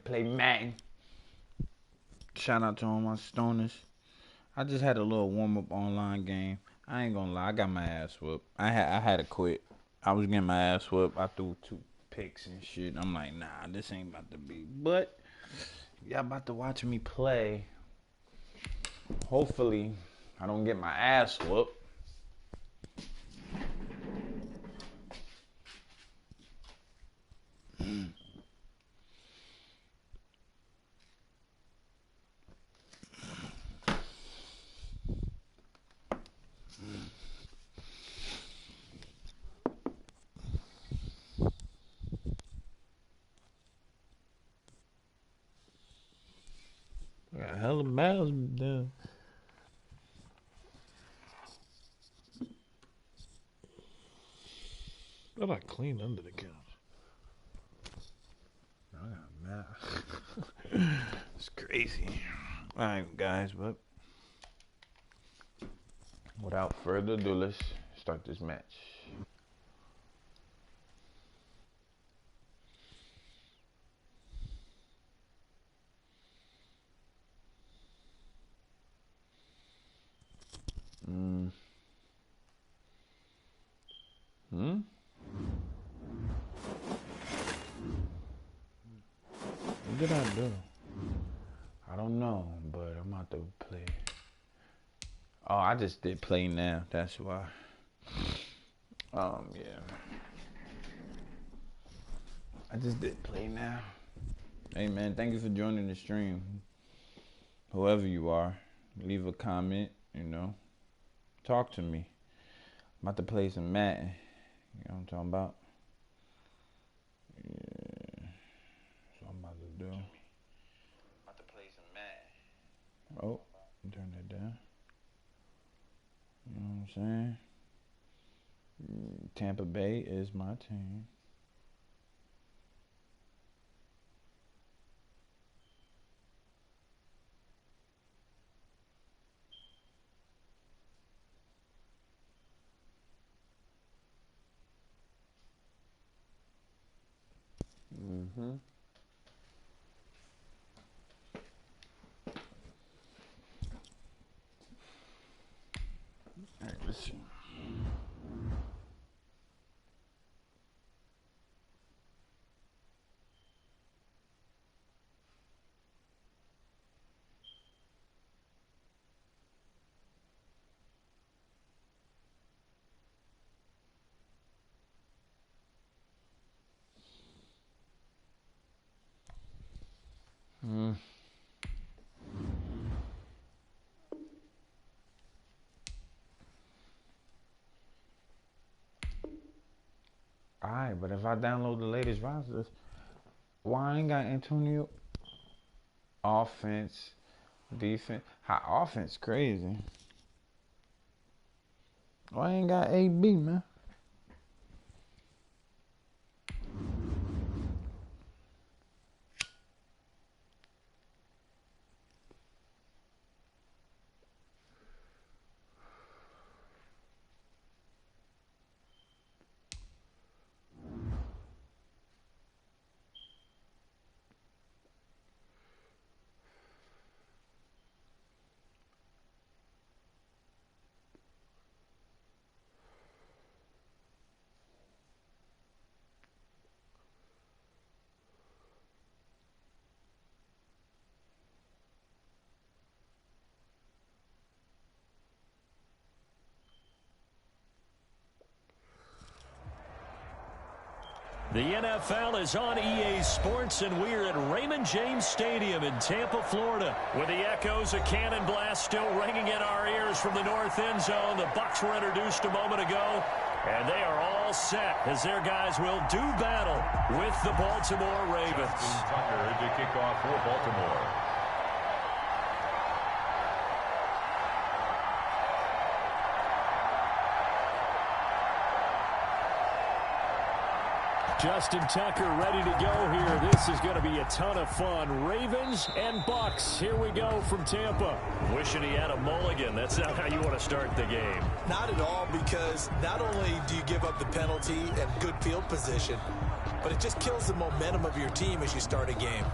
play Madden. Shout out to all my stoners. I just had a little warm-up online game. I ain't gonna lie, I got my ass whooped. I had to quit. I was getting my ass whooped. I threw 2 picks and shit. I'm like, nah, this ain't about to be. But y'all about to watch me play. Hopefully, I don't get my ass whooped. I got hella miles down. But I clean under the couch. I got miles. It's crazy. Alright, guys, but without further ado, let's start this match. What did I do? I don't know, but I'm about to play. Oh, I just did play now. That's why. Yeah. I just did play now. Hey, man, thank you for joining the stream. Whoever you are, leave a comment, Talk to me. I'm about to play some Madden. You know what I'm talking about? Yeah. That's what I'm about to do. I'm about to play some Madden. Oh, turn that down. You know what I'm saying? Tampa Bay is my team. All right, let's see. Alright, but if I download the latest rosters, why I ain't got Antonio? Offense, defense. How offense crazy. Why I ain't got AB, man? The NFL is on EA Sports, and we're at Raymond James Stadium in Tampa, Florida. With the echoes of cannon blast still ringing in our ears from the north end zone, the Bucs were introduced a moment ago, and they are all set as their guys will do battle with the Baltimore Ravens. Justin Tucker to kick off for Baltimore. Justin Tucker ready to go here. This is going to be a ton of fun. Ravens and Bucs. Here we go from Tampa. Wishing he had a mulligan. That's not how you want to start the game. Not at all, because not only do you give up the penalty and good field position, but it just kills the momentum of your team as you start a game.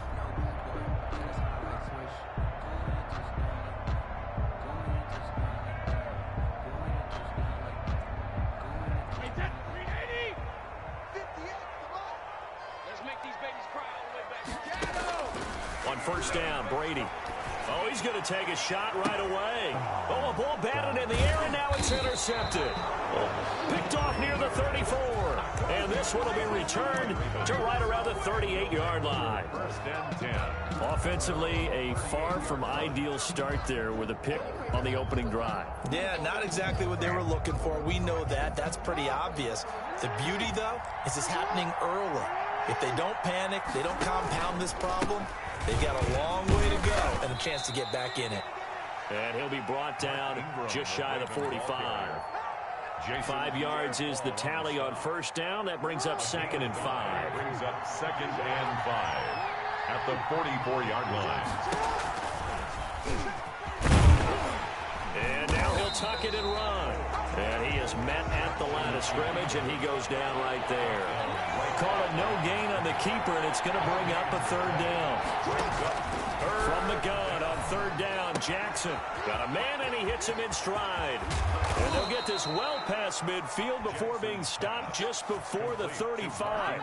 first down. Brady. Oh, he's going to take a shot right away. Oh, a ball batted in the air, and now it's intercepted. Picked off near the 34. And this one will be returned to right around the 38-yard line. First and 10. Offensively, a far from ideal start there with a pick on the opening drive. Yeah, not exactly what they were looking for. We know that. That's pretty obvious. The beauty, though, is it's happening early. If they don't panic, they don't compound this problem, they've got a long way to go and a chance to get back in it. And he'll be brought down just shy of the 45. 5 yards is the tally on first down. That brings up 2nd and 5. Brings up 2nd and 5 at the 44-yard line. And now he'll tuck it and run. And he is met at the line of scrimmage, and he goes down right there. Call it no gain on the keeper, and it's going to bring up a 3rd down. From the gun on 3rd down, Jackson got a man, and he hits him in stride. And they'll get this well past midfield before being stopped just before the 35.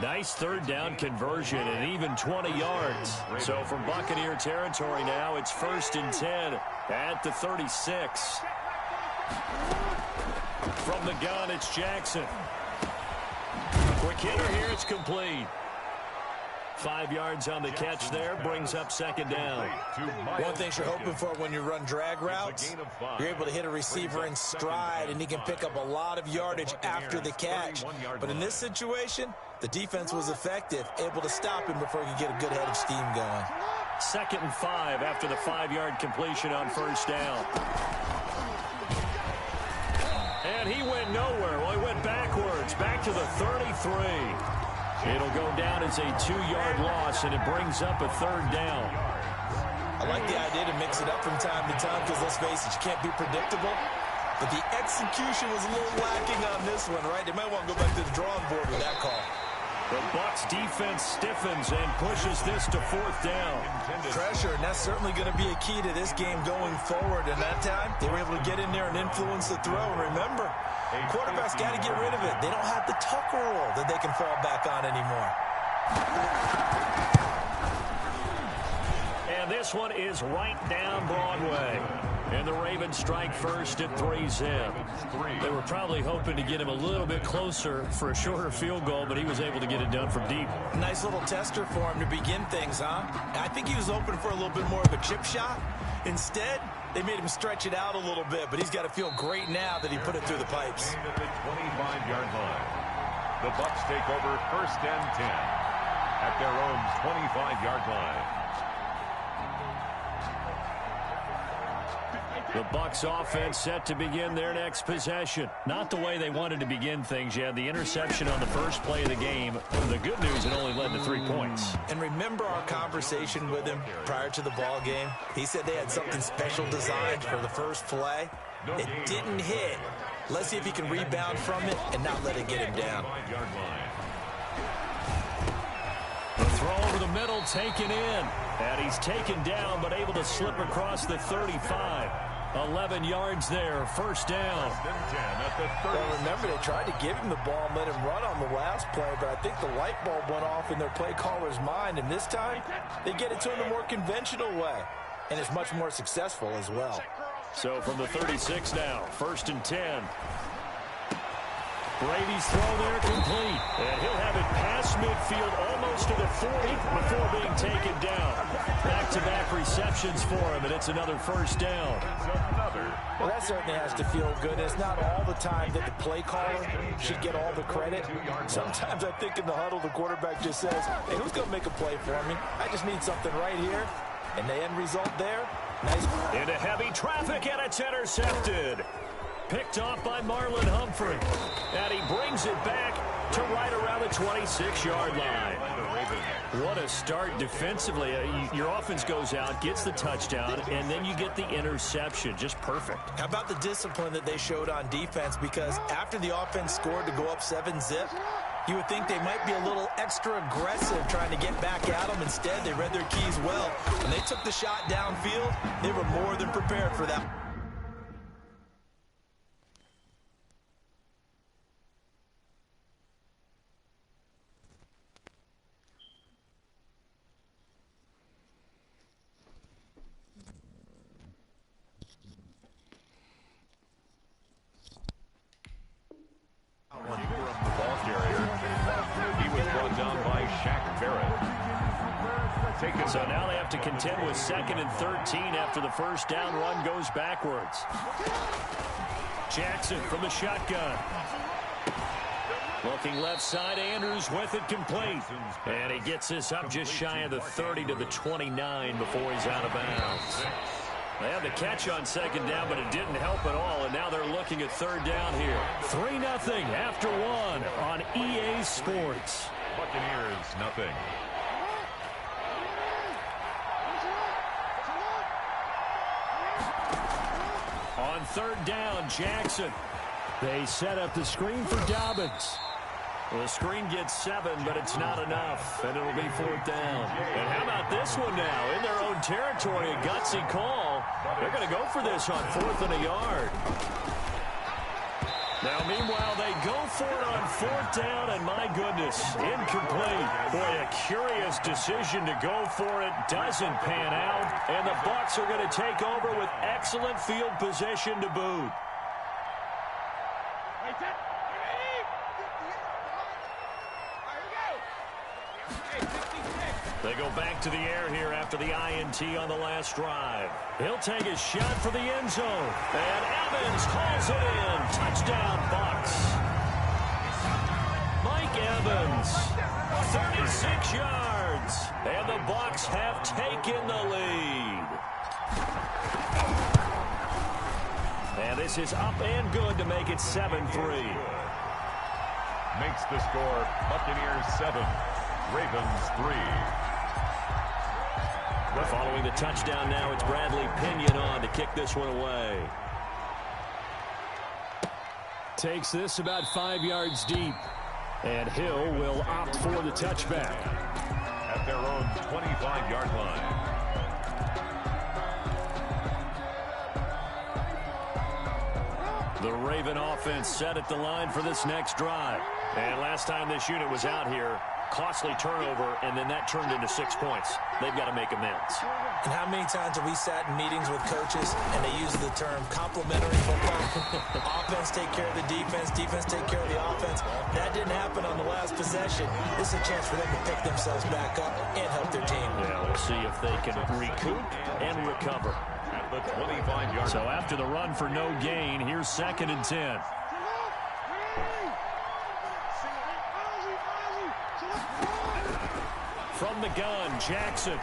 Nice 3rd down conversion and even 20 yards. So from Buccaneer territory now, it's 1st and 10 at the 36. From the gun, it's Jackson. Quick hitter here, it's complete. 5 yards on the catch there, brings up 2nd down. One thing you're hoping for when you run drag routes, you're able to hit a receiver in stride, and he can pick up a lot of yardage after the catch. But in this situation, the defense was effective, able to stop him before he could get a good head of steam going. 2nd and 5 after the 5-yard completion on first down. And he went nowhere. Well, he went backwards, back to the 33. It'll go down as a 2-yard loss, and it brings up a 3rd down. I like the idea to mix it up from time to time because, let's face it, you can't be predictable. But the execution was a little lacking on this one, right? They might want to go back to the drawing board with that call. The Bucs defense stiffens and pushes this to 4th down. Pressure, and that's certainly going to be a key to this game going forward. And that time, they were able to get in there and influence the throw. And remember, quarterbacks got to get rid of it. They don't have the tucker roll that they can fall back on anymore. And this one is right down Broadway. And the Ravens strike first at 3-zip. They were probably hoping to get him a little bit closer for a shorter field goal, but he was able to get it done from deep. Nice little tester for him to begin things, huh? I think he was open for a little bit more of a chip shot. Instead, they made him stretch it out a little bit, but he's got to feel great now that he put it through the pipes. At the 25-yard line. The Bucs take over 1st and 10 at their own 25-yard line. The Bucs offense set to begin their next possession. Not the way they wanted to begin things. You had the interception on the first play of the game. The good news, it only led to 3 points. And remember our conversation with him prior to the ball game? He said they had something special designed for the first play. It didn't hit. Let's see if he can rebound from it and not let it get him down. The throw over the middle, taken in. And he's taken down, but able to slip across the 35. 11 yards there, 1st down. Well, remember, they tried to give him the ball and let him run on the last play, but I think the light bulb went off in their play caller's mind, and this time they get it to him the more conventional way, and it's much more successful as well. So from the 36 now, 1st and 10. Brady's throw there complete, and he'll have it past midfield almost to the 40 before being taken down. Back-to-back receptions for him, and it's another 1st down. Well, that certainly has to feel good. It's not all the time that the play caller should get all the credit. Sometimes I think in the huddle, the quarterback just says, hey, who's going to make a play for me? I just need something right here. And the end result there, nice. Into heavy traffic, and it's intercepted. Picked off by Marlon Humphrey. And he brings it back to right around the 26-yard line. What a start defensively. Your offense goes out, gets the touchdown, and then you get the interception. Just perfect. How about the discipline that they showed on defense? Because after the offense scored to go up 7-zip, you would think they might be a little extra aggressive trying to get back at them. Instead, they read their keys well. When they took the shot downfield, they were more than prepared for that. taken. So now they have to contend with 2nd and 13 after the first down run goes backwards. Jackson from the shotgun. Looking left side, Andrews with it complete. And he gets this up just shy of the 30 to the 29 before he's out of bounds. They had the catch on 2nd down, but it didn't help at all, and now they're looking at 3rd down here. 3-0 after 1 on EA Sports. Buccaneers, nothing. On 3rd down, Jackson. They set up the screen for Dobbins. Well, the screen gets 7, but it's not enough, and it'll be 4th down. And how about this one now? In their own territory, a gutsy call. They're going to go for this on 4th and a yard. Now, meanwhile, they go for it on 4th down, and my goodness, incomplete. Boy, a curious decision to go for it. Doesn't pan out, and the Bucs are going to take over with excellent field position to boot. They go back to the air here after the INT on the last drive. He'll take a shot for the end zone. And Evans hauls it in. Touchdown, Bucs. Mike Evans, 36 yards. And the Bucs have taken the lead. And this is up and good to make it 7-3. Makes the score Buccaneers 7, Ravens 3. Following the touchdown now, it's Bradley Pinion on to kick this one away. Takes this about 5 yards deep. And Hill will opt for the touchback. At their own 25-yard line. The Raven offense set at the line for this next drive. And last time this unit was out here, costly turnover, and then that turned into 6 points. They've got to make amends. And how many times have we sat in meetings with coaches and they use the term complementary football? Offense take care of the defense, defense take care of the offense. That didn't happen on the last possession. This is a chance for them to pick themselves back up and help their team. Yeah, we'll see if they can recoup and recover. At the 25-yard So after the run for no gain, here's 2nd and 10. From the gun, Jackson.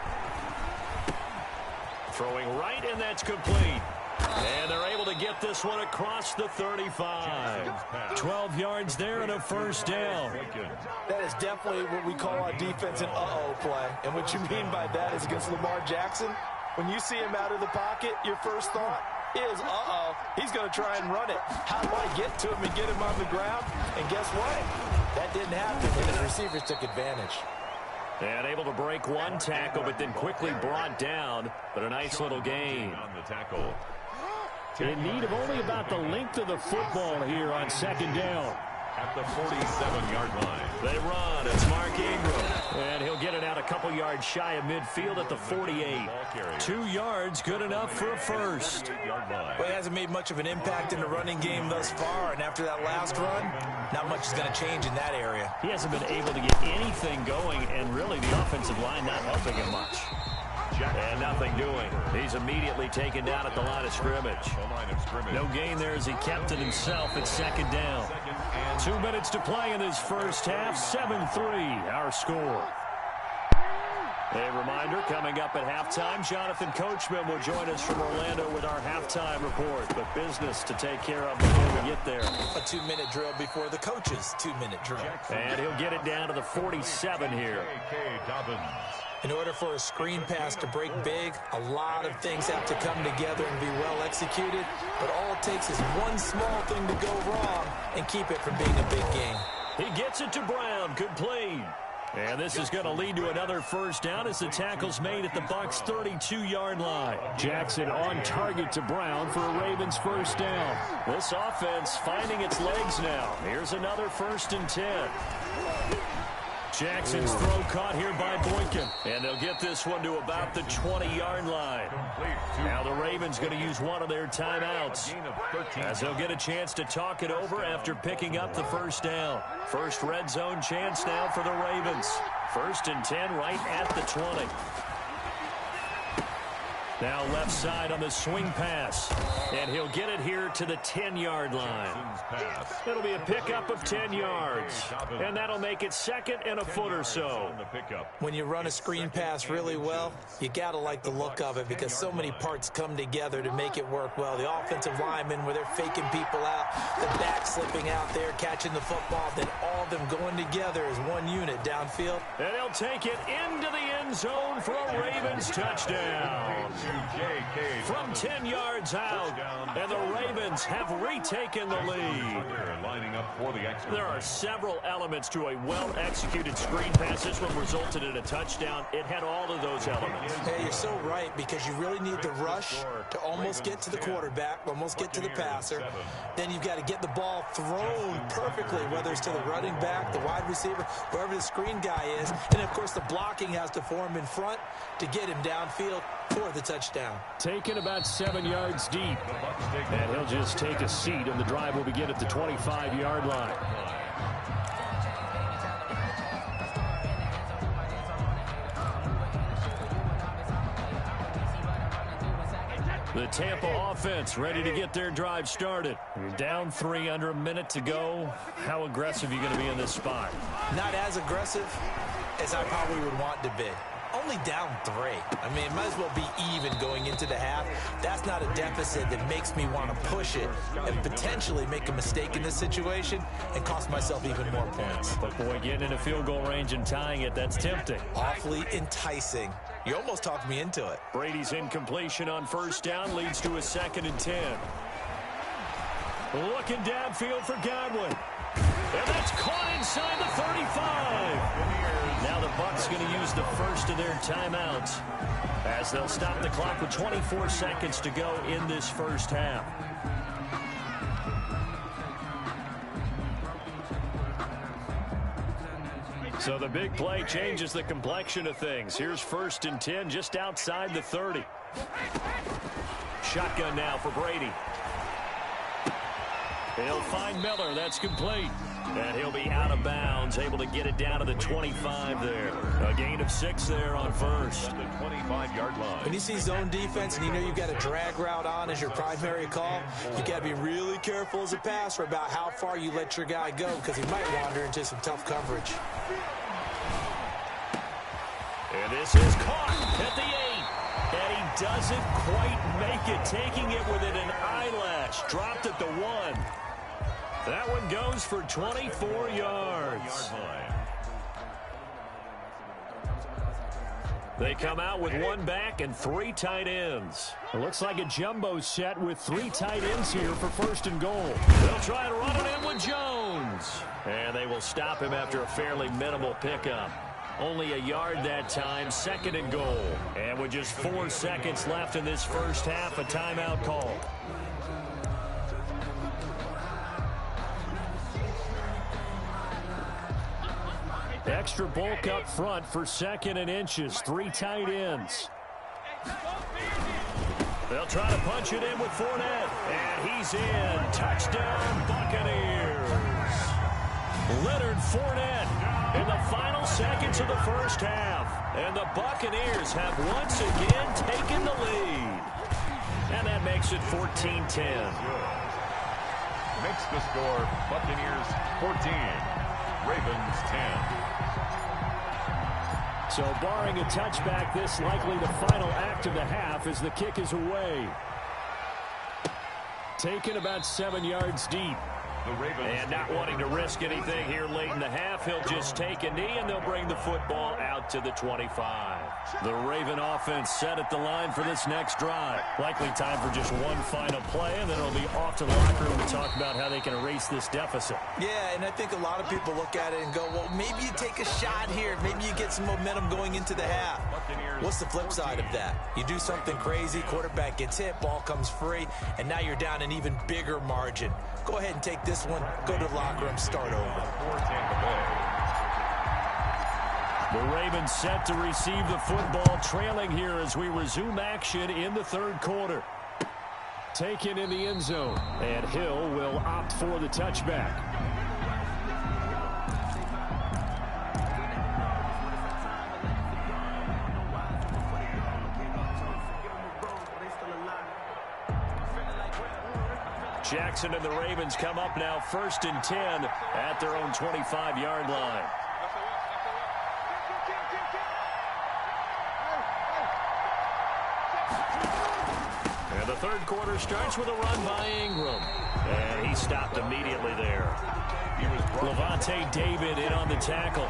Throwing right, and that's complete. And they're able to get this one across the 35. 12 yards there and a first down. That is definitely what we call on defense an uh-oh play. And what you mean by that is against Lamar Jackson, when you see him out of the pocket, your first thought is, uh-oh, he's going to try and run it. How do I get to him and get him on the ground? And guess what? That didn't happen, and his receivers took advantage. And able to break one tackle, but then quickly brought down. But a nice little gain. on the tackle. In need of only about the length of the football here on 2nd down. At the 47-yard line. They run. It's Mark Ingram. And he'll get it out a couple yards shy of midfield at the 48. 2 yards, good enough for a first. Well, he hasn't made much of an impact in the running game thus far, and after that last run, not much is going to change in that area. He hasn't been able to get anything going, and really the offensive line not helping him much. And nothing doing. He's immediately taken down at the line of scrimmage. No gain there as he kept it himself at 2nd down. 2 minutes to play in this first half. 7-3 our score. A reminder, coming up at halftime, Jonathan Coachman will join us from Orlando with our halftime report. But business to take care of before we get there. A 2-minute drill before the coach's 2-minute drill. And he'll get it down to the 47 here. In order for a screen pass to break big, a lot of things have to come together and be well executed. But all it takes is one small thing to go wrong and keep it from being a big game. He gets it to Brown. Good play. And this is going to lead to another first down as the tackle's made at the Bucs' 32-yard line. Jackson on target to Brown for a Ravens first down. This offense finding its legs now. Here's another 1st and 10. Jackson's throw caught here by Boykin. And they'll get this one to about the 20-yard line. Now the Ravens going to use one of their timeouts as they'll get a chance to talk it over after picking up the first down. First red zone chance now for the Ravens. 1st and 10 right at the 20. Now left side on the swing pass. And he'll get it here to the 10-yard line. It'll be a pickup of 10 yards. And that'll make it second and a foot or so. When you run a screen pass really well, you got to like the look of it because so many parts come together to make it work well. The offensive linemen where they're faking people out, the back slipping out there, catching the football, then all of them going together as one unit downfield. And he'll take it into the end zone for a Ravens touchdown. From 10 yards out, and the Ravens have retaken the lead. There are several elements to a well-executed screen pass. This one resulted in a touchdown. It had all of those elements. Hey, you're so right because you really need the rush to almost get to the quarterback, almost get to the passer. Then you've got to get the ball thrown perfectly, whether it's to the running back, the wide receiver, wherever the screen guy is. And, of course, the blocking has to form in front to get him downfield for the touchdown. Taken about 7 yards deep. And he'll just take a seat, and the drive will begin at the 25-yard line. The Tampa offense ready to get their drive started. You're down 3, under a minute to go. How aggressive are you going to be in this spot? Not as aggressive as I probably would want to be. Only down 3. I mean, it might as well be even going into the half. That's not a deficit that makes me want to push it and potentially make a mistake in this situation and cost myself even more points. But, boy, getting into field goal range and tying it, that's tempting. Awfully enticing. You almost talked me into it. Brady's incompletion on first down leads to a 2nd and 10. Looking downfield for Godwin. And that's caught inside the 35. Now the Bucs going to use the first of their timeouts as they'll stop the clock with 24 seconds to go in this first half. So the big play changes the complexion of things. Here's 1st and 10 just outside the 30. Shotgun now for Brady. He'll find Miller. That's complete. And he'll be out of bounds, able to get it down to the 25 there. A gain of 6 there on first. The 25-yard line. When you see zone defense and you know you've got a drag route on as your primary call, you got to be really careful as a passer about how far you let your guy go because he might wander into some tough coverage. And this is caught at the 8. And he doesn't quite make it, taking it within an eyelash. Dropped at the 1. That one goes for 24 yards. They come out with 1 back and 3 tight ends. It looks like a jumbo set with 3 tight ends here for 1st and goal. They'll try to run it in with Jones. And they will stop him after a fairly minimal pickup. Only a yard that time, 2nd and goal. And with just 4 seconds left in this first half, a timeout call. Extra bulk up front for 2nd and inches. 3 tight ends. They'll try to punch it in with Fournette. And he's in. Touchdown, Buccaneers. Leonard Fournette in the final seconds of the first half. And the Buccaneers have once again taken the lead. And that makes it 14-10. Makes the score Buccaneers 14, Ravens 10. So barring a touchback, this likely the final act of the half as the kick is away. Taken about 7 yards deep. And not wanting to risk anything here late in the half, he'll just take a knee and they'll bring the football out to the 25. The Raven offense set at the line for this next drive. Likely time for just one final play, and then it'll be off to the locker room to talk about how they can erase this deficit. Yeah, and I think a lot of people look at it and go, well, maybe you take a shot here. Maybe you get some momentum going into the half. What's the flip side of that? You do something crazy, quarterback gets hit, ball comes free, and now you're down an even bigger margin. Go ahead and take this one, go to the locker room, start over. The Ravens set to receive the football, trailing here as we resume action in the third quarter. Taken in the end zone, and Hill will opt for the touchback. Jackson and the Ravens come up now 1st and 10 at their own 25-yard line. And the third quarter starts with a run by Ingram. And he stopped immediately there. Levante David in on the tackle.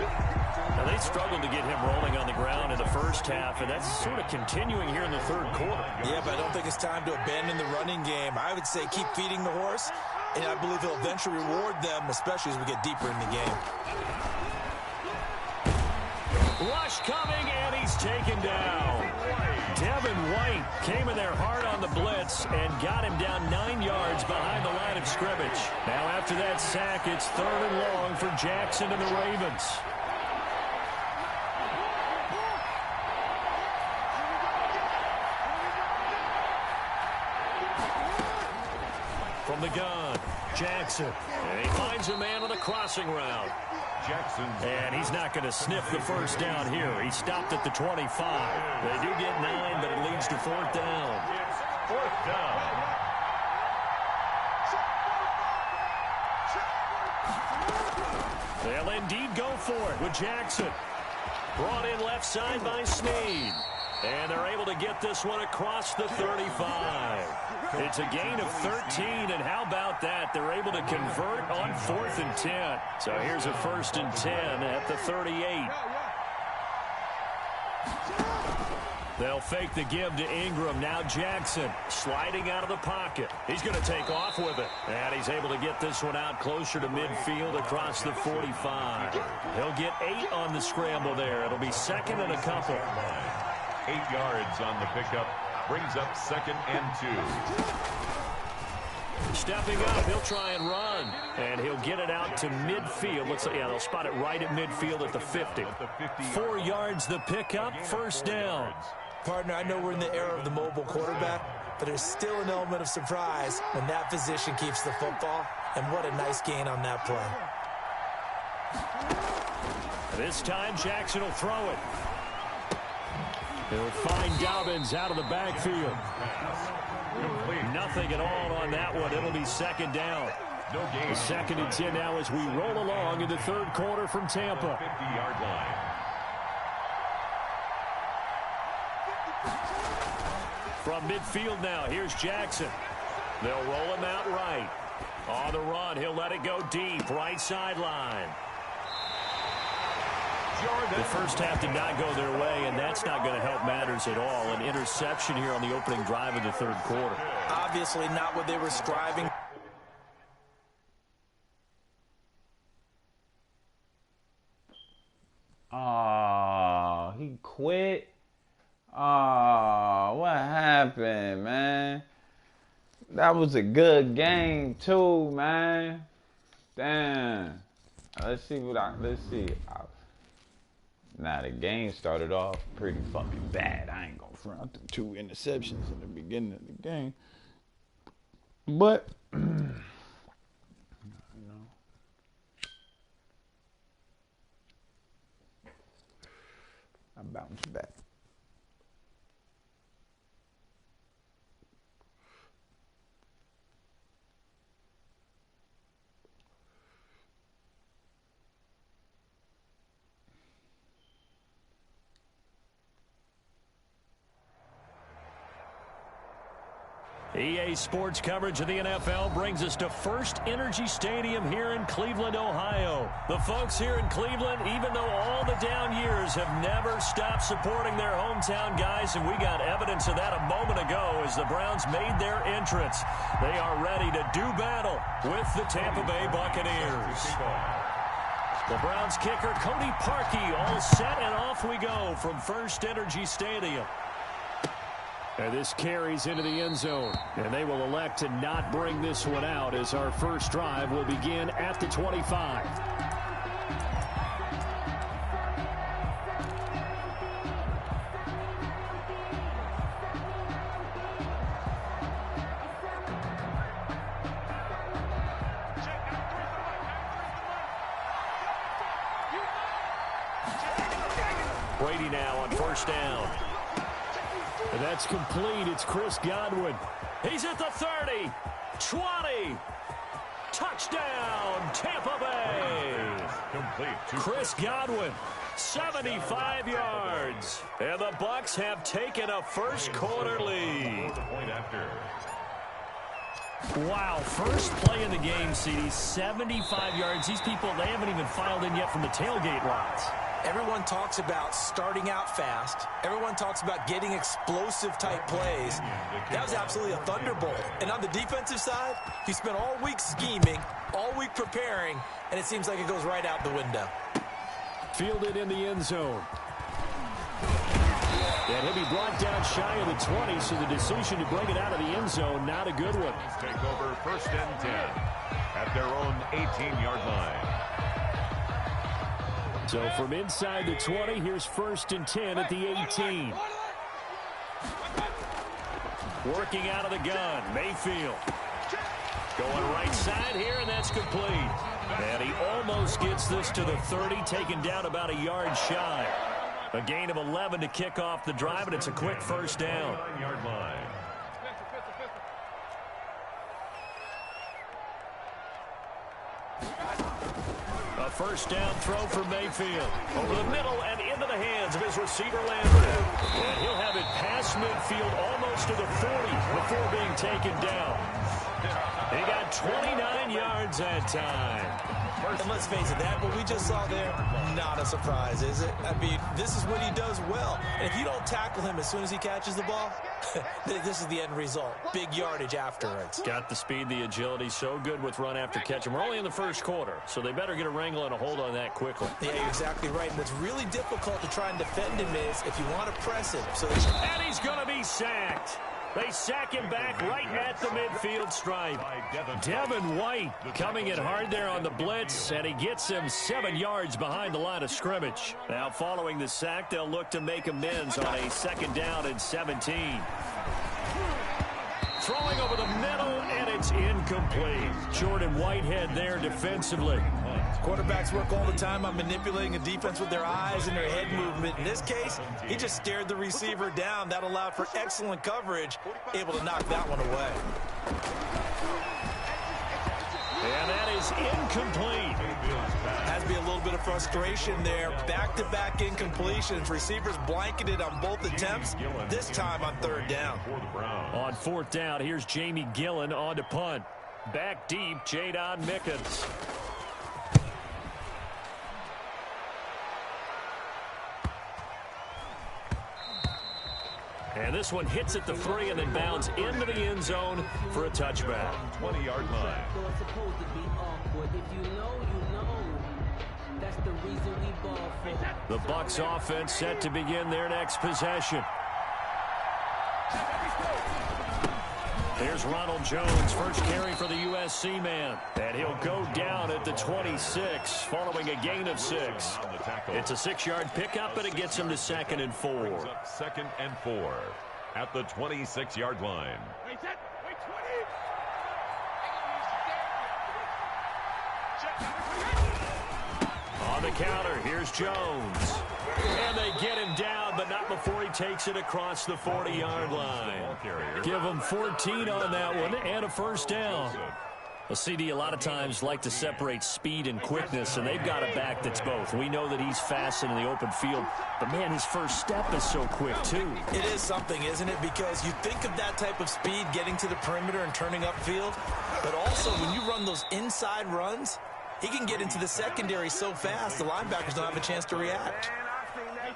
Now, they struggled to get him rolling on the ground in the first half, and that's sort of continuing here in the third quarter. Yeah, but I don't think it's time to abandon the running game. I would say keep feeding the horse, and I believe he'll eventually reward them, especially as we get deeper in the game. Rush coming, and he's taken down. Devin White came in there hard on the blitz and got him down 9 yards behind the line of scrimmage. Now, after that sack, it's 3rd and long for Jackson and the Ravens. From the gun, Jackson. And he finds a man on the crossing route. Jackson. And he's not going to sniff the first down here. He stopped at the 25. They do get 9, but it leads to 4th down. It's 4th down. They'll indeed go for it with Jackson. Brought in left side by Snead. And they're able to get this one across the 35. It's a gain of 13, and how about that? They're able to convert on 4th and 10. So here's a 1st and 10 at the 38. They'll fake the give to Ingram. Now Jackson sliding out of the pocket. He's going to take off with it. And he's able to get this one out closer to midfield across the 45. He'll get 8 on the scramble there. It'll be 2nd and a couple. 8 yards on the pickup. Brings up 2nd and 2. Stepping up, he'll try and run. And he'll get it out to midfield. Looks like, yeah, they'll spot it right at midfield at the 50. 4 yards the pickup, 1st down. Partner, I know we're in the era of the mobile quarterback, but there's still an element of surprise when that position keeps the football. And what a nice gain on that play. This time, Jackson will throw it. He'll find Dobbins out of the backfield. Nothing at all on that one. It'll be 2nd down. No gain. 2nd and 10 now as we roll along in the third quarter from Tampa. 50-yard line. From midfield now, here's Jackson. They'll roll him out right. On the run, he'll let it go deep, right sideline. The first half did not go their way, and that's not going to help matters at all. An interception here on the opening drive of the third quarter. Obviously not what they were striving. Oh, he quit. Oh, what happened, man? That was a good game, too, man. Damn. Let's see. Now, the game started off pretty fucking bad. I ain't gonna front. The 2 interceptions in the beginning of the game. But, you know, I bounced back. EA Sports coverage of the NFL brings us to First Energy Stadium here in Cleveland, Ohio. The folks here in Cleveland, even though all the down years, have never stopped supporting their hometown guys, and we got evidence of that a moment ago as the Browns made their entrance. They are ready to do battle with the Tampa Bay Buccaneers. The Browns kicker, Cody Parkey, all set, and off we go from First Energy Stadium. And this carries into the end zone. And they will elect to not bring this one out as our first drive will begin at the 25. Brady now on 1st down. And that's complete. It's Chris Godwin. He's at the 30. 20. Touchdown, Tampa Bay. Complete. Chris Godwin, 75 yards. And the Bucs have taken a first quarter lead. Point after. Wow, first play in the game, CD, 75 yards. These people, they haven't even filed in yet from the tailgate lines. Everyone talks about starting out fast. Everyone talks about getting explosive-type plays. That was absolutely a thunderbolt. And on the defensive side, he spent all week scheming, all week preparing, and it seems like it goes right out the window. Fielded in the end zone. And he'll be brought down shy of the 20, so the decision to bring it out of the end zone, not a good one. Take over first and 10 at their own 18-yard line. So from inside the 20, here's first and 10 at the 18. Working out of the gun, Mayfield. Going right side here, and that's complete. And he almost gets this to the 30, taken down about a yard shy. A gain of 11 to kick off the drive, and it's a quick first down. 9-yard line. A first down throw for Mayfield. Over the middle and into the hands of his receiver, Lambert. And he'll have it past midfield almost to the 40 before being taken down. He got 29 yards that time. And let's face it, that what we just saw there, not a surprise, is it? I mean, this is what he does well. And if you don't tackle him as soon as he catches the ball, this is the end result. Big yardage afterwards. Got the speed, the agility, so good with run after catch. And we're only in the first quarter, so they better get a wrangle and a hold on that quickly. Yeah, you're exactly right. And what's really difficult to try and defend him is if you want to press him. And he's going to be sacked. They sack him back right at the midfield stripe. Devin White coming in hard there on the blitz, and he gets him 7 yards behind the line of scrimmage. Now following the sack, they'll look to make amends on a second down and 17. Throwing over the middle, and it's incomplete. Jordan Whitehead there defensively. Quarterbacks work all the time on manipulating a defense with their eyes and their head movement. In this case, he just stared the receiver down. That allowed for excellent coverage, able to knock that one away. And that is incomplete. Has to be a little bit of frustration there. Back-to-back incompletions. Receivers blanketed on both attempts, this time on third down. On fourth down, here's Jamie Gillen on to punt. Back deep, Jadon Mickens. And this one hits at the 3 and then bounds into the end zone for a touchback. 20-yard line. The Bucs offense set to begin their next possession. Here's Ronald Jones, first carry for the USC man. And he'll go down at the 26 following a gain of 6. It's a 6-yard pickup, and it gets him to 2nd and 4. Second and 4 at the 26-yard line. On the counter, here's Jones. And they get him down, but not before he takes it across the 40-yard line. Give him 14 on that one and a first down. Well, CD, a lot of times like to separate speed and quickness, and they've got a back that's both. We know that he's fast in the open field, but, man, his first step is so quick, too. It is something, isn't it? Because you think of that type of speed getting to the perimeter and turning upfield, but also when you run those inside runs, he can get into the secondary so fast the linebackers don't have a chance to react.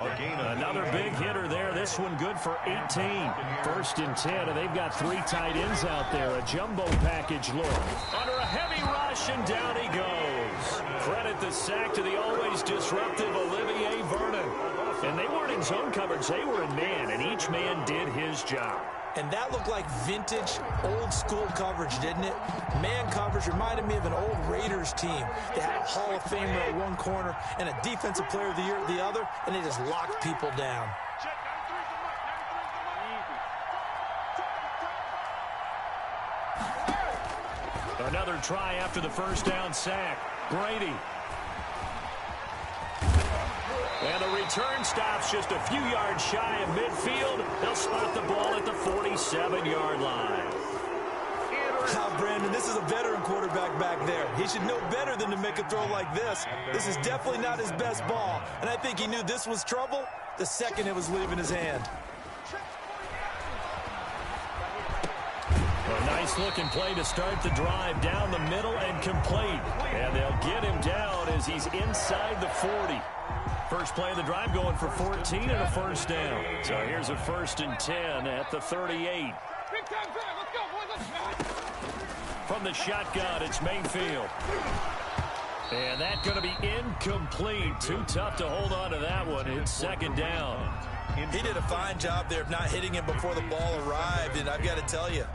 Another big hitter there. This one good for 18. First and 10, and they've got 3 tight ends out there. A jumbo package look. Under a heavy rush, and down he goes. Credit the sack to the always disruptive Olivier Vernon. And they weren't in zone coverage. They were in man, and each man did his job. And that looked like vintage, old-school coverage, didn't it? Man coverage reminded me of an old Raiders team. They had a Hall of Famer at one corner and a Defensive Player of the Year at the other, and they just locked people down. Another try after the first down sack. Brady. And the return stops just a few yards shy of midfield. They'll spot the ball at the 47-yard line. Brandon, this is a veteran quarterback back there. He should know better than to make a throw like this. This is definitely not his best ball, and I think he knew this was trouble the second it was leaving his hand. A nice-looking play to start the drive down the middle and complete. And they'll get him down as he's inside the 40. First play of the drive going for 14 and a first down. So here's a 1st and 10 at the 38. From the shotgun, it's Mayfield. And that's going to be incomplete. Too tough to hold on to that one. It's 2nd down. He did a fine job there of not hitting him before the ball arrived. And I've got to tell you,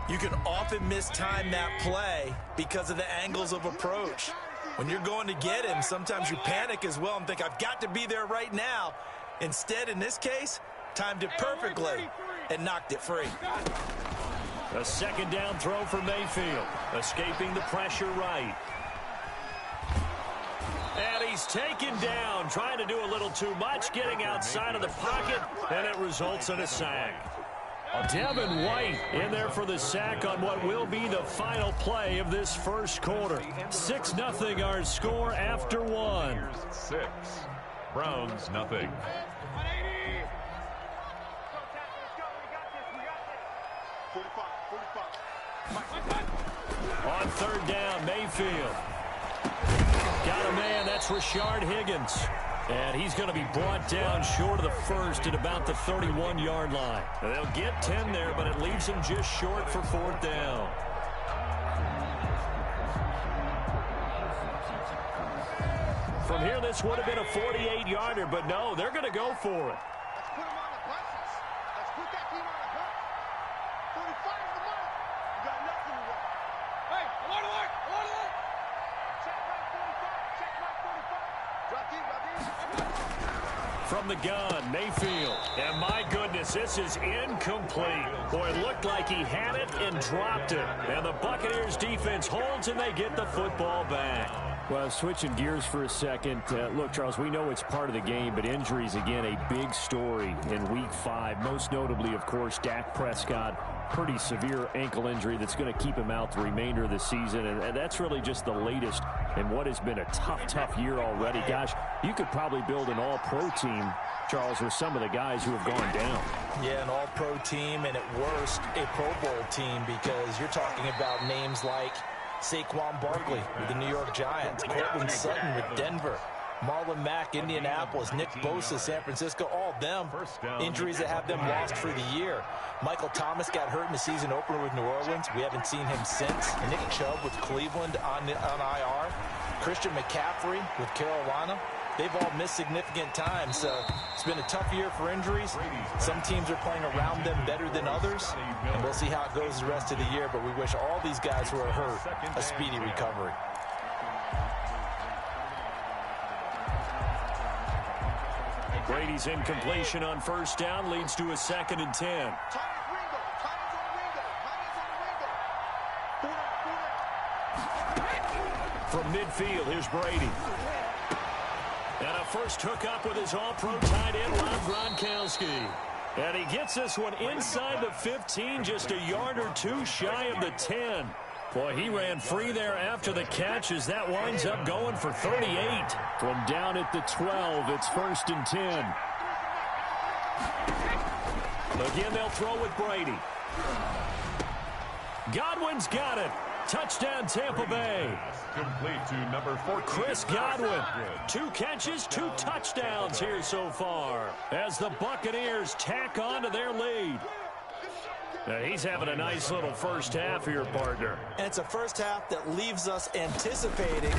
you can often mistime that play because of the angles of approach. When you're going to get him, sometimes you panic as well and think, I've got to be there right now. Instead, in this case, timed it perfectly and knocked it free. A 2nd down throw for Mayfield. Escaping the pressure right. And he's taken down, trying to do a little too much, getting outside of the pocket, and it results in a sack. Devin White in there for the sack on what will be the final play of this first quarter. 6-0 our score after 1. 6. Browns nothing. On 3rd down, Mayfield. Got a man, that's Rashard Higgins. And he's going to be brought down short of the first at about the 31-yard line. They'll get 10 there, but it leaves them just short for 4th down. From here, this would have been a 48-yarder, but no, they're going to go for it. Let's put him on the buses. Let's put that team on the hook. 45 is the mark. You got nothing to work. Hey, alert, alert, alert, alert. Check right 45. Check right 45. Drop deep, drop deep. From the gun, Mayfield. And my goodness, this is incomplete. Boy, it looked like he had it and dropped it. And the Buccaneers defense holds and they get the football back. Well, switching gears for a second. Look, Charles, we know it's part of the game, but injuries, again, a big story in Week 5. Most notably, of course, Dak Prescott. Pretty severe ankle injury that's going to keep him out the remainder of the season. And that's really just the latest in what has been a tough year already. Gosh, you could probably build an all-pro team, Charles, with some of the guys who have gone down. Yeah, an all-pro team, and at worst, a Pro Bowl team, because you're talking about names like Saquon Barkley with the New York Giants, Cortland Sutton with Denver, Marlon Mack, Indianapolis, Nick Bosa, San Francisco, all of them injuries that have them lost for the year. Michael Thomas got hurt in the season opener with New Orleans. We haven't seen him since. Nick Chubb with Cleveland on IR. Christian McCaffrey with Carolina. They've all missed significant time, so it's been a tough year for injuries. Some teams are playing around them better than others, and we'll see how it goes the rest of the year, but we wish all these guys who are hurt a speedy recovery. Brady's incompletion on 1st down leads to a 2nd and 10. From midfield, here's Brady. And a first hookup with his all-pro tight end, Rob Gronkowski. And he gets this one inside the 15, just a yard or two shy of the 10. Boy, he ran free there after the catch as that winds up going for 38. From down at the 12, it's 1st and 10. Again, they'll throw with Brady. Godwin's got it. Touchdown, Tampa Bay. Complete to number 14. Chris Godwin. 2 catches, 2 touchdowns here so far as the Buccaneers tack on to their lead. Now, he's having a nice little first half here, partner. And it's a first half that leaves us anticipating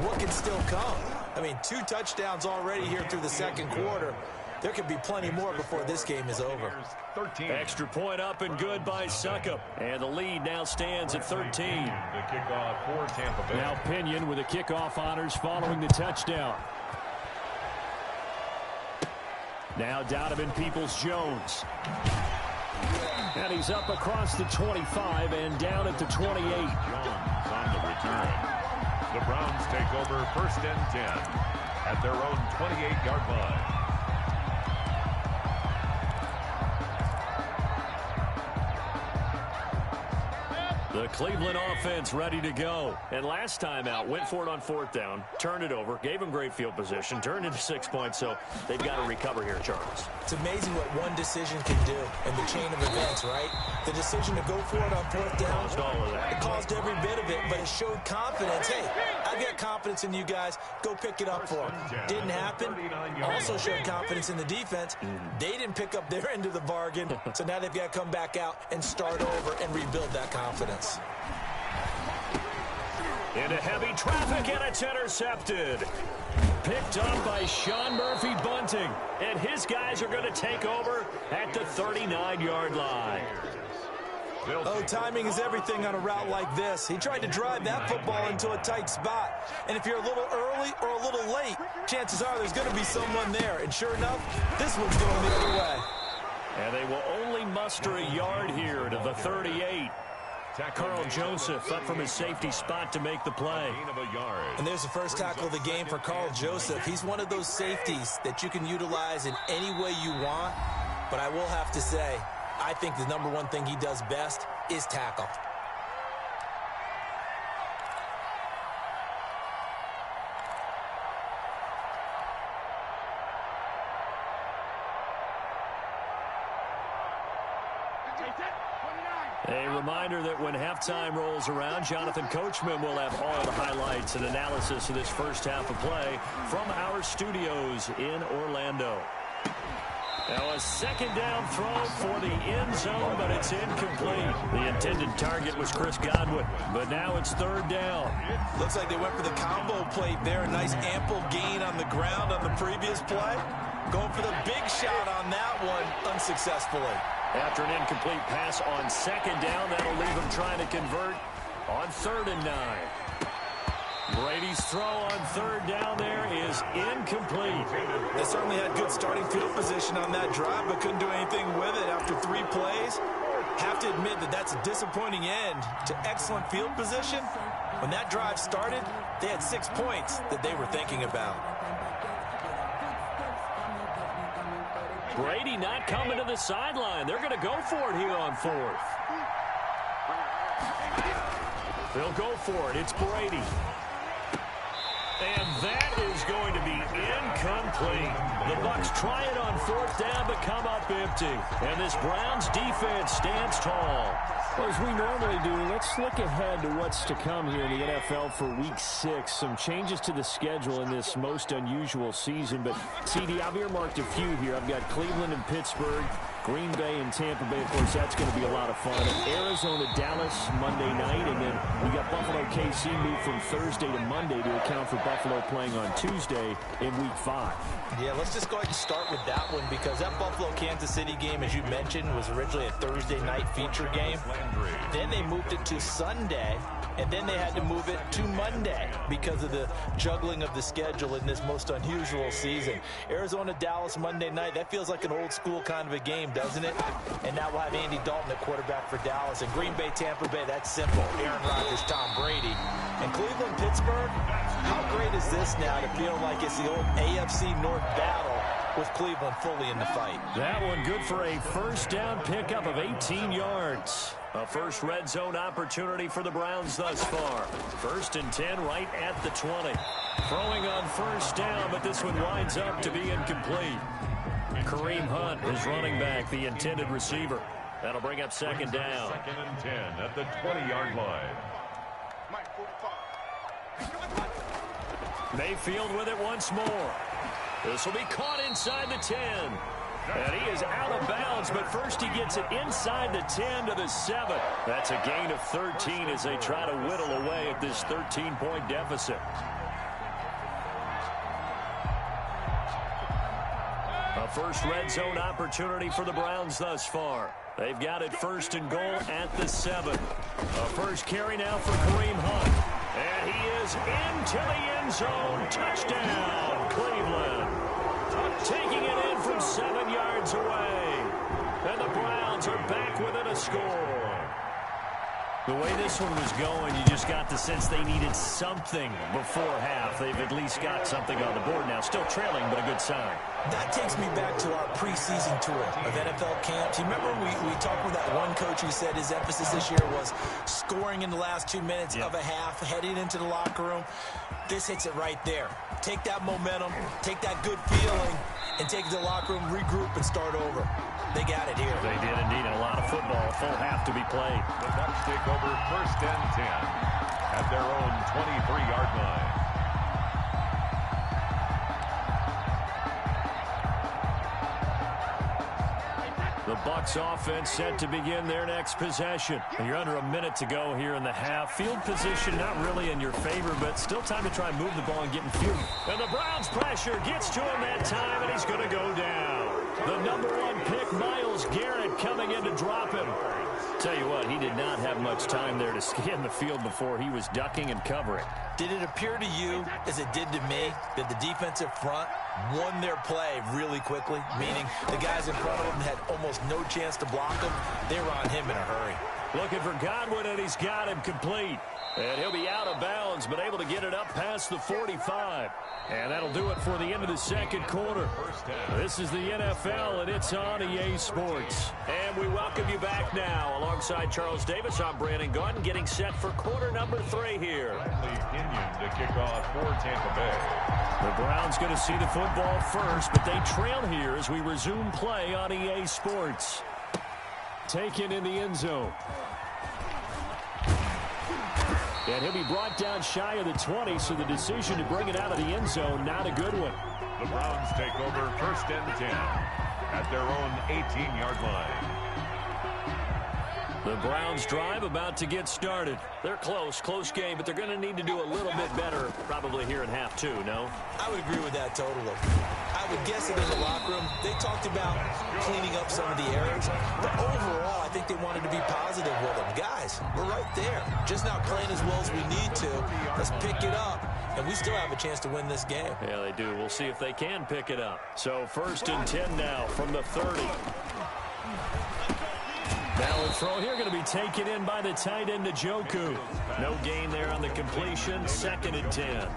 what can still come. I mean, 2 touchdowns already here through the second quarter. There could be plenty more before this game is over. 13. Extra point up and good by Suckup. And the lead now stands at 13. The kickoff for Tampa Bay. Now Pinion with the kickoff honors following the touchdown. Now Donovan Peoples-Jones. And he's up across the 25 and down at the 28. Jones on the return. The Browns take over 1st and 10 at their own 28-yard line. The Cleveland offense ready to go. And last time out, went for it on 4th down, turned it over, gave them great field position, turned into 6 points, so they've got to recover here, Charles. It's amazing what one decision can do in the chain of events, right? The decision to go for it on 4th down, Caused all of that. it caused every bit of it, but it showed confidence. Hey, I've got confidence in you guys. Go pick it up for them. Didn't happen. Also showed confidence in the defense. They didn't pick up their end of the bargain, so now they've got to come back out and start over and rebuild that confidence. Into heavy traffic, and it's intercepted. Picked up by Sean Murphy Bunting, and his guys are going to take over at the 39-yard line. Oh, timing is everything on a route like this. He tried to drive that football into a tight spot. And if you're a little early or a little late, chances are there's going to be someone there. And sure enough, this one's going the other way. And they will only muster a yard here to the 38. Carl Joseph up from his safety spot to make the play. And there's the first tackle of the game for Carl Joseph. He's one of those safeties that you can utilize in any way you want. But I will have to say, I think the number one thing he does best is tackle. A reminder that when halftime rolls around, Jonathan Coachman will have all the highlights and analysis of this first half of play from our studios in Orlando. Now a second down throw for the end zone, but it's incomplete. The intended target was Chris Godwin, but now it's 3rd down. Looks like they went for the combo plate there. A nice ample gain on the ground on the previous play. Going for the big shot on that one unsuccessfully. After an incomplete pass on 2nd down, that'll leave him trying to convert on 3rd and 9. Brady's throw on 3rd down there is incomplete. They certainly had good starting field position on that drive, but couldn't do anything with it after 3 plays. Have to admit that that's a disappointing end to excellent field position. When that drive started, they had 6 points that they were thinking about. Brady not coming to the sideline. They're going to go for it here on 4th. They'll go for it. It's Brady. And that is going to be incomplete. The Bucs try it on 4th down, but come up empty. And this Browns defense stands tall. Well, as we normally do, let's look ahead to what's to come here in the NFL for Week 6. Some changes to the schedule in this most unusual season. But, CD, I've earmarked a few here. I've got Cleveland and Pittsburgh, Green Bay and Tampa Bay. Of course, that's going to be a lot of fun. Arizona, Dallas, Monday night. And then we got Buffalo, KC moved from Thursday to Monday to account for Buffalo playing on Tuesday in Week 5. Yeah, let's just go ahead and start with that one because that Buffalo-Kansas City game, as you mentioned, was originally a Thursday night feature game. Then they moved it to Sunday, and then they had to move it to Monday because of the juggling of the schedule in this most unusual season. Arizona-Dallas Monday night, that feels like an old-school kind of a game, doesn't it? And now we'll have Andy Dalton at quarterback for Dallas. And Green Bay-Tampa Bay, that's simple. Aaron Rodgers, Tom Brady. And Cleveland-Pittsburgh, how great is this now to feel like it's the old AFC North battle with Cleveland fully in the fight? That one good for a first down pickup of 18 yards. A first red zone opportunity for the Browns thus far. 1st and 10 right at the 20. Throwing on 1st down, but this one winds up to be incomplete. Kareem Hunt is running back, the intended receiver. That'll bring up 2nd down. 2nd and 10 at the 20-yard line. Mayfield with it once more. This will be caught inside the 10. And he is out of bounds, but first he gets it inside the 10 to the 7. That's a gain of 13 as they try to whittle away at this 13-point deficit. A first red zone opportunity for the Browns thus far. They've got it 1st and goal at the 7. A first carry now for Kareem Hunt. And he is into the end zone. Touchdown, Cleveland. Taking it in from 7 yards away. And the Browns are back within a score. The way this one was going, you just got the sense they needed something before half. They've at least got something on the board now. Still trailing, but a good sign. That takes me back to our preseason tour of NFL camps. You remember we talked with that one coach who said his emphasis this year was scoring in the last 2 minutes of a half, heading into the locker room. This hits it right there. Take that momentum, take that good feeling, and take it to the locker room, regroup, and start over. They got it here. They did indeed. A lot of football, full half to be played. The Bucs take over 1st and 10 at their own 23-yard line. The Bucs offense set to begin their next possession. And you're under a minute to go here in the half. Field position not really in your favor, but still time to try and move the ball and get in field. And the Browns pressure gets to him that time, and he's going to go down. The number 1 pick, Myles Garrett, coming in to drop him. Tell you what, he did not have much time there to scan the field before he was ducking and covering. Did it appear to you, as it did to me, that the defensive front won their play really quickly? Meaning the guys in front of him had almost no chance to block him. They were on him in a hurry. Looking for Godwin, and he's got him complete. And he'll be out of bounds, but able to get it up past the 45. And that'll do it for the end of the second quarter. This is the NFL, and it's on EA Sports. And we welcome you back now. Alongside Charles Davis, I'm Brandon Gordon, getting set for quarter number 3 here. Kenyon to kick off for Tampa Bay. The Browns going to see the football first, but they trail here as we resume play on EA Sports. Taken in the end zone. And he'll be brought down shy of the 20, so the decision to bring it out of the end zone, not a good one. The Browns take over 1st and 10 at their own 18-yard line. The Browns drive about to get started. They're close game, but they're going to need to do a little bit better probably here in half 2, no? I would agree with that totally. I would guess that in the locker room, they talked about cleaning up some of the errors, but overall, I think they wanted to be positive with them. Guys, we're right there. Just not playing as well as we need to. Let's pick it up, and we still have a chance to win this game. Yeah, they do. We'll see if they can pick it up. So 1st and 10 now from the 30. Now a throw here going to be taken in by the tight end, Njoku. No gain there on the completion. 2nd and 10.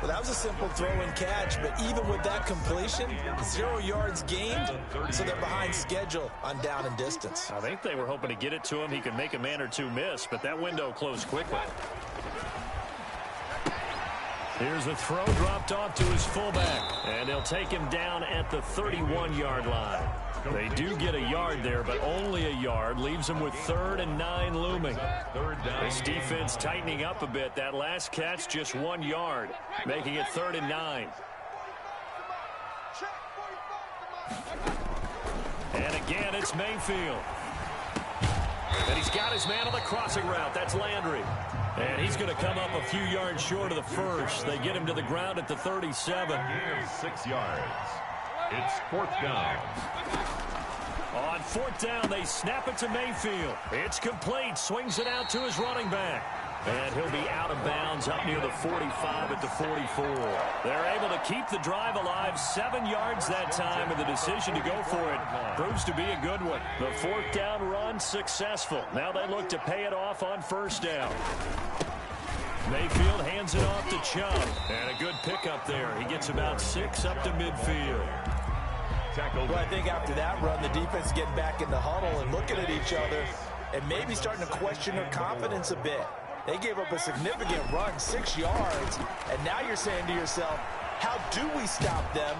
Well, that was a simple throw and catch, but even with that completion, 0 yards gained, so they're behind schedule on down and distance. I think they were hoping to get it to him. He could make a man or two miss, but that window closed quickly. Here's a throw dropped off to his fullback, and he'll take him down at the 31-yard line. They do get a yard there, but only a yard. Leaves them with 3rd and 9 looming. This defense tightening up a bit. That last catch, just 1 yard, making it 3rd and 9. And again, it's Mayfield. And he's got his man on the crossing route. That's Landry. And he's going to come up a few yards short of the first. They get him to the ground at the 37. 6 yards. It's 4th down. On 4th down, they snap it to Mayfield. It's complete. Swings it out to his running back. And he'll be out of bounds up near the 45 at the 44. They're able to keep the drive alive. 7 yards that time, and the decision to go for it proves to be a good one. The 4th down run successful. Now they look to pay it off on 1st down. Mayfield hands it off to Chubb. And a good pickup there. He gets about 6 up to midfield. Well, I think after that run, the defense is getting back in the huddle and looking at each other and maybe starting to question their confidence a bit. They gave up a significant run, 6 yards, and now you're saying to yourself, how do we stop them?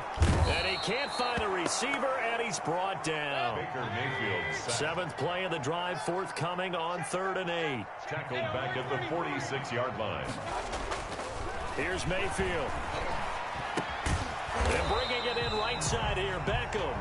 And he can't find a receiver, and he's brought down. Baker Mayfield. 7th play of the drive, forthcoming on 3rd and 8. Tackled back at the 46-yard line. Here's Mayfield. And bringing it in right side here, Beckham.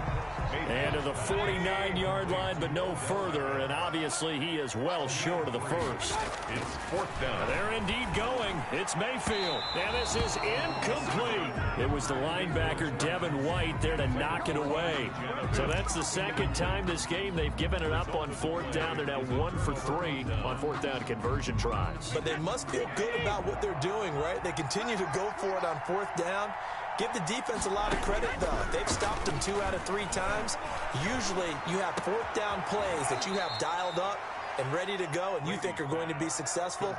And to the 49-yard line, but no further. And obviously, he is well short of the first. It's 4th down. They're indeed going. It's Mayfield. And this is incomplete. It was the linebacker, Devin White, there to knock it away. So that's the 2nd time this game they've given it up on 4th down. They're now 1 for 3 on 4th down conversion tries. But they must feel good about what they're doing, right? They continue to go for it on 4th down. Give the defense a lot of credit, though. They've stopped them 2 out of 3 times. Usually, you have 4th down plays that you have dialed up. and ready to go and you think are going to be successful,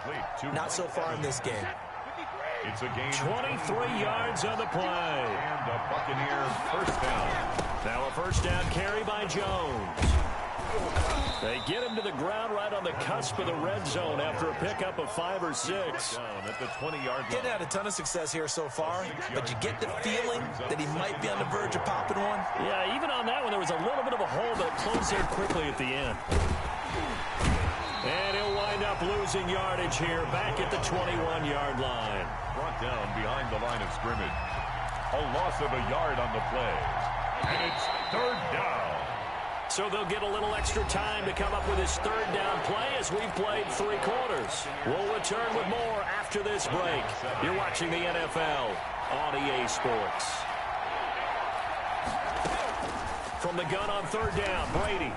not so far in this game. It's a game 23 yards on the play. And a Buccaneer first down. Now a first down carry by Jones. They get him to the ground right on the cusp of the red zone after a pickup of 5 or 6. Down at the 20-yard line. Getting had a ton of success here so far, but you get the feeling that he might be on the verge of popping one. Yeah, even on that one, there was a little bit of a hole, but it closed there quickly at the end. And he'll wind up losing yardage here back at the 21-yard line. Brought down behind the line of scrimmage. A loss of a yard on the play. And it's third down. So they'll get a little extra time to come up with his third down play as we've played 3 quarters. We'll return with more after this break. You're watching the NFL on EA Sports. From the gun on third down, Brady.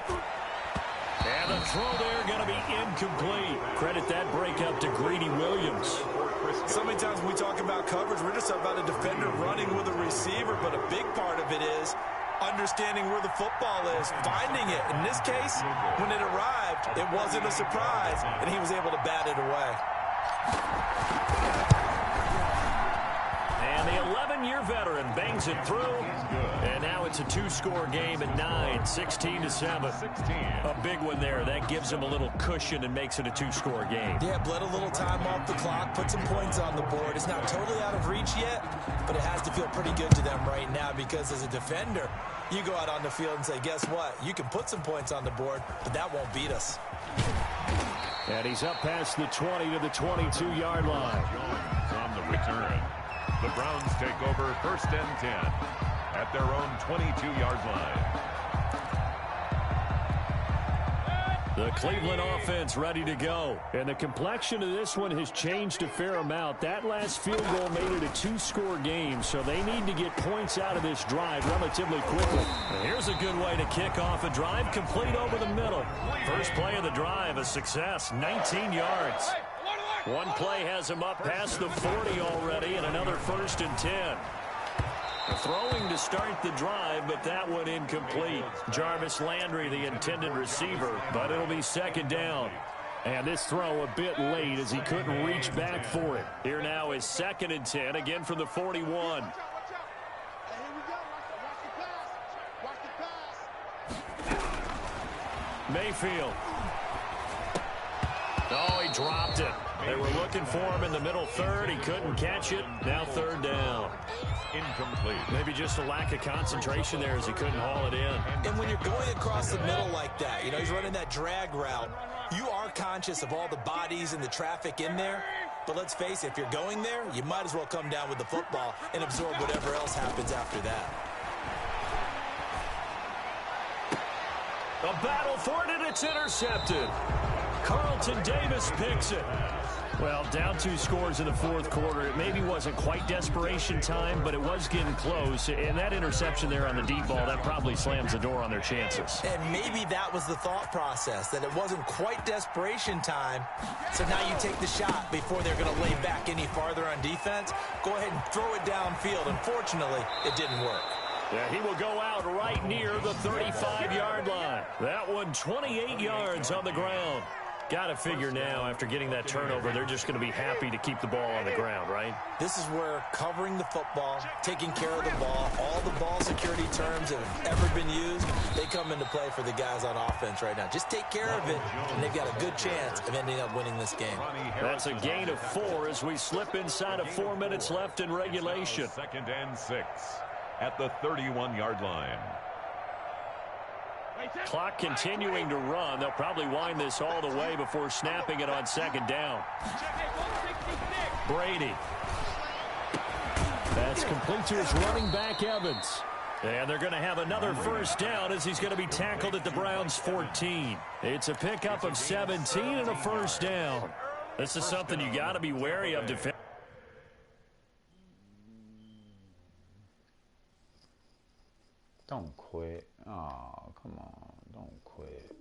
And the throw there going to be incomplete. Credit that breakup to Greedy Williams. So many times when we talk about coverage, we're just about a defender running with a receiver, but a big part of it is understanding where the football is, finding it. In this case, when it arrived, it wasn't a surprise, and he was able to bat it away. And the 11-year veteran bangs it through. And now it's a 2-score game at 9, 16-7. A big one there. That gives him a little cushion and makes it a 2-score game. Yeah, bled a little time off the clock, put some points on the board. It's not totally out of reach yet, but it has to feel pretty good to them right now because as a defender, you go out on the field and say, guess what? You can put some points on the board, but that won't beat us. And he's up past the 20 to the 22-yard line. Jones on the return. The Browns take over first and 10 at their own 22-yard line. The Cleveland offense ready to go. And the complexion of this one has changed a fair amount. That last field goal made it a 2-score game, so they need to get points out of this drive relatively quickly. And here's a good way to kick off a drive, complete over the middle. First play of the drive, a success, 19 yards. One play has him up past the 40 already, and another first and 10. Throwing to start the drive, but that one incomplete. Jarvis Landry, the intended receiver, but it'll be second down. And this throw a bit late as he couldn't reach back for it. Here now is second and 10, again from the 41. Mayfield. Oh, he dropped it. They were looking for him in the middle third. He couldn't catch it. Now third down. Incomplete. Maybe just a lack of concentration there as he couldn't haul it in. And when you're going across the middle like that, you know, he's running that drag route, you are conscious of all the bodies and the traffic in there. But let's face it, if you're going there, you might as well come down with the football and absorb whatever else happens after that. A battle for it, and it's intercepted. Carlton Davis picks it. Well, down 2 scores in the fourth quarter. It maybe wasn't quite desperation time, but it was getting close. And that interception there on the deep ball, that probably slams the door on their chances. And maybe that was the thought process, that it wasn't quite desperation time. So now you take the shot before they're going to lay back any farther on defense. Go ahead and throw it downfield. Unfortunately, it didn't work. Yeah, he will go out right near the 35-yard line. That one 28 yards on the ground. Got to figure now, after getting that turnover, they're just going to be happy to keep the ball on the ground, right? This is where covering the football, taking care of the ball, all the ball security terms that have ever been used, they come into play for the guys on offense right now. Just take care of it, and they've got a good chance of ending up winning this game. That's a gain of 4 as we slip inside of 4 minutes left in regulation. Second and 6 at the 31-yard line. Clock continuing to run. They'll probably wind this all the way before snapping it on second down. Brady. That's complete to his running back, Evans. And they're going to have another first down as he's going to be tackled at the Browns' 14. It's a pickup of 17 and a first down. This is something you got to be wary of defensively. Don't quit. Oh, come on. Don't quit.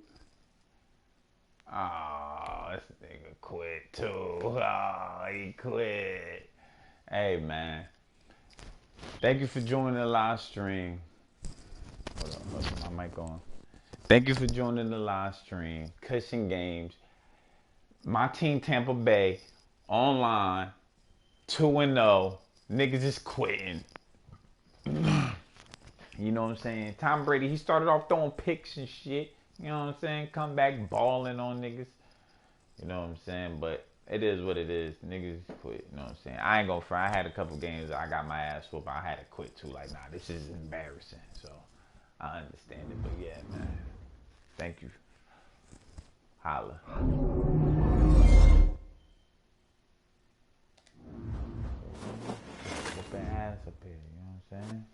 Oh, this nigga quit too. Oh, he quit. Hey, man. Thank you for joining the live stream. Hold on, my mic on. Thank you for joining the live stream. KUSHnGAMEZ. My team, Tampa Bay, online, 2-0. Niggas is quitting. You know what I'm saying? Tom Brady, he started off throwing picks and shit. You know what I'm saying? Come back balling on niggas. You know what I'm saying? But it is what it is. Niggas quit. You know what I'm saying? I ain't gonna front. I had a couple games I got my ass whooped. I had to quit too. Like, nah, this is embarrassing. So, I understand it. But yeah, man. Thank you. Holla. Whoop that ass up here. You know what I'm saying?